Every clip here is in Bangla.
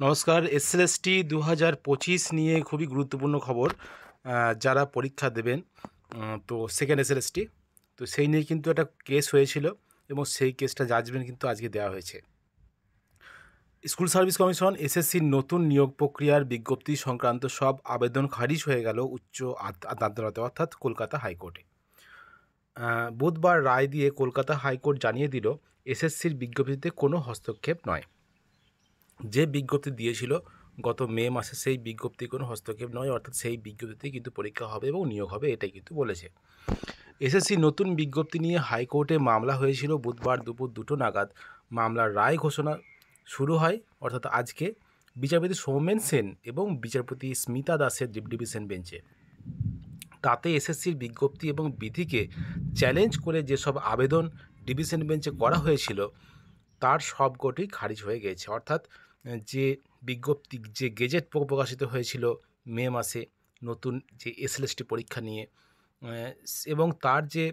নমস্কার। এসএলএসটি 2025 নিয়ে খুবই গুরুত্বপূর্ণ খবর। যারা পরীক্ষা দেবেন, তো সেকেন্ড এসএলএসটি, তো সেই নিয়ে কিন্তু একটা কেস হয়েছিল এবং সেই কেসটা জাজমেন্ট কিন্তু আজকে দেওয়া হয়েছে। স্কুল সার্ভিস কমিশন এসএসসির নতুন নিয়োগ প্রক্রিয়ার বিজ্ঞপ্তি সংক্রান্ত সব আবেদন খারিজ হয়ে গেল উচ্চ আদালতে, অর্থাৎ কলকাতা হাইকোর্টে। বুধবার রায় দিয়ে কলকাতা হাইকোর্ট জানিয়ে দিল এসএসসির বিজ্ঞপ্তিতে কোনো হস্তক্ষেপ নয়। যে বিজ্ঞপ্তি দিয়েছিল গত মে মাসে, সেই বিজ্ঞপ্তি কোনো হস্তক্ষেপ নয়, অর্থাৎ সেই বিজ্ঞপ্তিতে কিন্তু পরীক্ষা হবে এবং নিয়োগ হবে, এটাই কিন্তু বলেছে। এসএসসি নতুন বিজ্ঞপ্তি নিয়ে হাইকোর্টে মামলা হয়েছিল। বুধবার দুপুর 2টো নাগাদ মামলার রায় ঘোষণা শুরু হয়, অর্থাৎ আজকে, বিচারপতি সৌমেন সেন এবং বিচারপতি স্মিতা দাসের ডিভিশন বেঞ্চে। তাতে এসএসসির বিজ্ঞপ্তি এবং বিধিকে চ্যালেঞ্জ করে যেসব আবেদন ডিভিশন বেঞ্চে করা হয়েছিল তার সবকটি খারিজ হয়ে গেছে। অর্থাৎ যে বিজ্ঞপ্তি, যে গেজেট প্রকাশিত হয়েছিল মে মাসে নতুন যে এসএলএসটি পরীক্ষা নিয়ে, এবং তার যে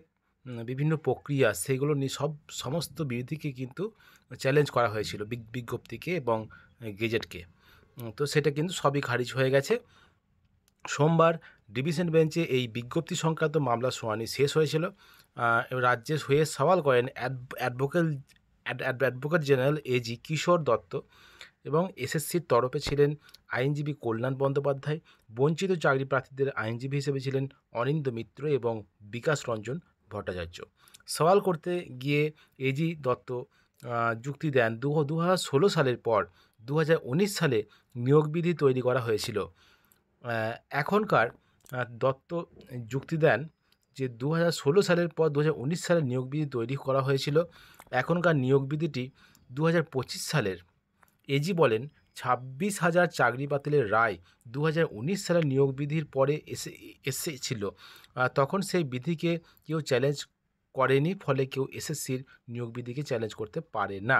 বিভিন্ন প্রক্রিয়া, সেগুলো নিয়ে সমস্ত বিধিকে কিন্তু চ্যালেঞ্জ করা হয়েছিল, বিজ্ঞপ্তিকে এবং গেজেটকে। তো সেটা কিন্তু সবই খারিজ হয়ে গেছে। সোমবার ডিভিশন বেঞ্চে এই বিজ্ঞপ্তি সংক্রান্ত মামলার শুনানি শেষ হয়েছিল। রাজ্যের হয়ে সওয়াল করেন অ্যাডভোকেট জেনারেল এজি কিশোর দত্ত, এবং এসএসসির তরফে ছিলেন আইনজীবী কল্যাণ বন্দ্যোপাধ্যায়। বঞ্চিত চাকরি প্রার্থীদের আইনজীবী হিসেবে ছিলেন অনিন্দ মিত্র এবং বিকাশ রঞ্জন ভট্টাচার্য। সওয়াল করতে গিয়ে এজি দত্ত যুক্তি দেন, 2016 সালের পর 2019 সালে নিয়োগবিধি তৈরি করা হয়েছিল। এখনকার দত্ত যুক্তি দেন যে 2016 সালের পর 2019 সালে নিয়োগবিধি তৈরি করা হয়েছিল। এখনকার নিয়োগবিধিটি 2025 সালের। এজি বলেন, 26,000 চাকরি বাতিলের রায় 2019 সালের নিয়োগবিধির পরে এসেছিল। তখন সেই বিধিকে কেউ চ্যালেঞ্জ করেনি, ফলে কেউ এসএসসির নিয়োগবিধিকে চ্যালেঞ্জ করতে পারে না।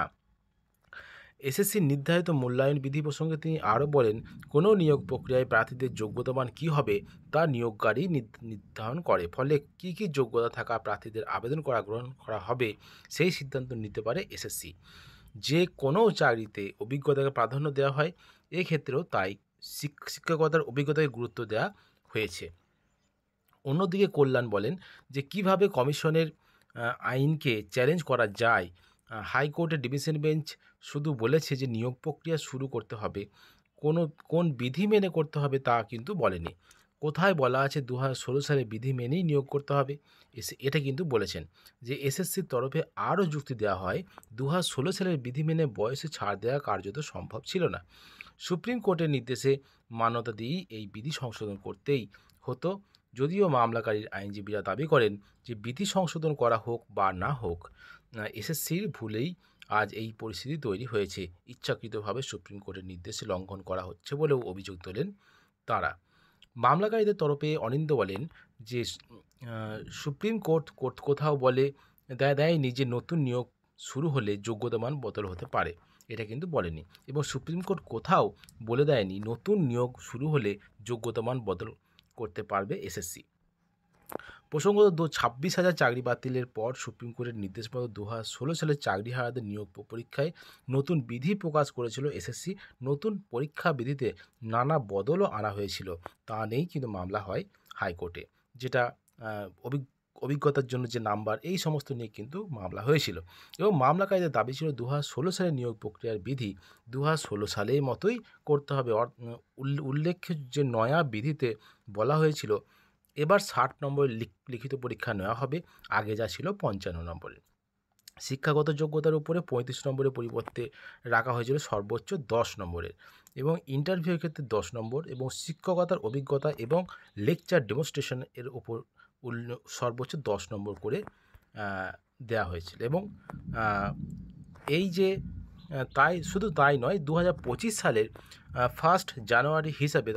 এসএসসির নির্ধারিত মূল্যায়ন বিধি প্রসঙ্গে তিনি আরও বলেন, কোনো নিয়োগ প্রক্রিয়ায় প্রার্থীদের যোগ্যতামান কী হবে তা নিয়োগকারী নির্ধারণ করে, ফলে কী কী যোগ্যতা থাকা প্রার্থীদের আবেদন গ্রহণ করা হবে সেই সিদ্ধান্ত নিতে পারে এসএসসি। যে কোনো চাকরিতে অভিজ্ঞতাকে প্রাধান্য দেওয়া হয়, এক্ষেত্রেও তাই শিক্ষকতার অভিজ্ঞতাকে গুরুত্ব দেওয়া হয়েছে। অন্যদিকে কল্যাণ বলেন যে কিভাবে কমিশনের আইনকে চ্যালেঞ্জ করা যায়। হাইকোর্টের ডিভিশন বেঞ্চ শুধু বলেছে যে নিয়োগ প্রক্রিয়া শুরু করতে হবে, কোন বিধি মেনে করতে হবে তা কিন্তু বলেনি। কোথায় বলা আছে 2016 সালে বিধি মেনেই নিয়োগ করতে হবে, এটা কিন্তু বলেছেন। যে এসএসসির তরফে আরও যুক্তি দেওয়া হয়, 2016 সালের বিধি মেনে বয়সে ছাড় দেওয়া কার্যত সম্ভব ছিল না। সুপ্রিম কোর্টের নির্দেশে মান্যতা দিয়েই এই বিধি সংশোধন করতেই হতো। যদিও মামলাকারীর আইনজীবীরা দাবি করেন যে বিধি সংশোধন করা হোক বা না হোক, এসএসসির ভুলেই আজ এই পরিস্থিতি তৈরি হয়েছে। ইচ্ছাকৃতভাবে সুপ্রিম কোর্টের নির্দেশে লঙ্ঘন করা হচ্ছে বলেও অভিযোগ তোলেন তারা। মামলাকারীদের তরফে অনিন্দ বলেন যে সুপ্রিম কোর্ট কোথাও বলে দেয়নি যে নতুন নিয়োগ শুরু হলে যোগ্যতামান বদল হতে পারে, এটা কিন্তু বলেনি। এবং সুপ্রিম কোর্ট কোথাও বলে দেয়নি নতুন নিয়োগ শুরু হলে যোগ্যতামান বদল করতে পারবে এসএসসি। প্রসঙ্গত 26,000 চাকরি বাতিলের পর সুপ্রিম কোর্টের নির্দেশ মতো 2016 সালে চাকরিহারাদের নিয়োগ পরীক্ষায় নতুন বিধি প্রকাশ করেছিল এসএসসি। নতুন পরীক্ষা বিধিতে নানা বদলও আনা হয়েছিল, তা নেই কিন্তু মামলা হয় হাইকোর্টে, যেটা অভিজ্ঞতার জন্য যে নাম্বার, এই সমস্ত নিয়ে কিন্তু মামলা হয়েছিল। এবং মামলাকারীদের দাবি ছিল 2016 সালের নিয়োগ প্রক্রিয়ার বিধি 2016 সালের মতোই করতে হবে। উল্লেখ্য যে নয়া বিধিতে বলা হয়েছিল এবার 60 নম্বরের লিখিত পরীক্ষা নেওয়া হবে, আগে যা ছিল 55 নম্বরের। শিক্ষাগত যোগ্যতার উপরে 35 নম্বরের পরিবর্তে রাখা হয়েছিল সর্বোচ্চ 10 নম্বরের, এবং ইন্টারভিউয়ের ক্ষেত্রে 10 নম্বর, এবং শিক্ষকতার অভিজ্ঞতা এবং লেকচার ডেমনস্ট্রেশন এর উপর সর্বোচ্চ 10 নম্বর করে দেওয়া হয়েছিল। এবং এই যে শুধু তাই নয়, 2025 সালের 1 জানুয়ারি হিসাবে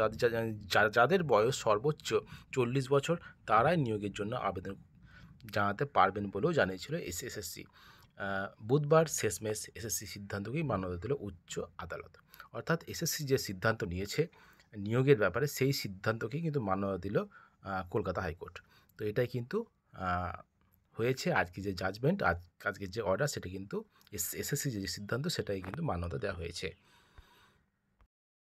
যাদের বয়স সর্বোচ্চ 40 বছর তারাই নিয়োগের জন্য আবেদন জানাতে পারবেন বলেও জানিয়েছিল এসএসসি। বুধবার শেষমেশ এসএসসি সিদ্ধান্তকেই মান্যতা দিল উচ্চ আদালত। অর্থাৎ এসএসসি যে সিদ্ধান্ত নিয়েছে নিয়োগের ব্যাপারে, সেই সিদ্ধান্তকেই কিন্তু মান্যতা দিল কলকাতা হাইকোর্ট। তো এটাই কিন্তু হয়েছে আজকে যে জাজমেন্ট, আজকের যে অর্ডার, সেটা কিন্তু এসএসসি যে সিদ্ধান্ত সেটাই কিন্তু মান্যতা দেওয়া হয়েছে।